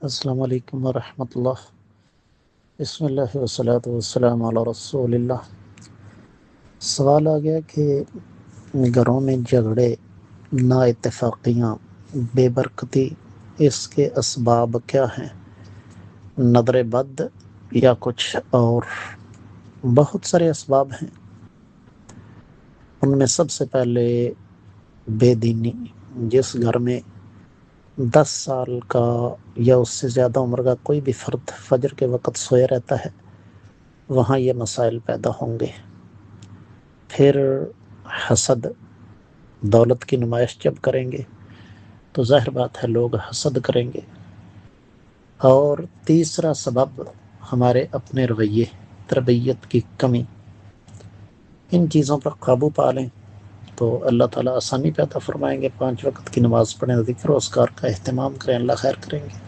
السلام علیکم ورحمۃ اللہ۔ بسم اللہ والصلاۃ والسلام علی رسول اللہ۔ سوال آ گیا کہ گھروں میں جھگڑے، نا اتفاقیاں، بے برکتی، اس کے اسباب کیا ہیں؟ نظر بد یا کچھ اور؟ بہت سارے اسباب ہیں، ان میں سب سے پہلے بے دینی۔ جس گھر میں 10 سال کا یا اس سے زیادہ عمر کا کوئی بھی فرد فجر کے وقت سویا رہتا ہے، وہاں یہ مسائل پیدا ہوں گے۔ پھر حسد، دولت کی نمائش جب کریں گے تو ظاہر بات ہے لوگ حسد کریں گے۔ اور تیسرا سبب ہمارے اپنے رویے، تربیت کی کمی۔ ان چیزوں پر قابو پا لیں تو اللہ تعالیٰ آسانی پیدا فرمائیں گے۔ 5 وقت کی نماز پڑھیں، ذکر و اذکار کا اہتمام کریں، اللہ خیر کریں گے۔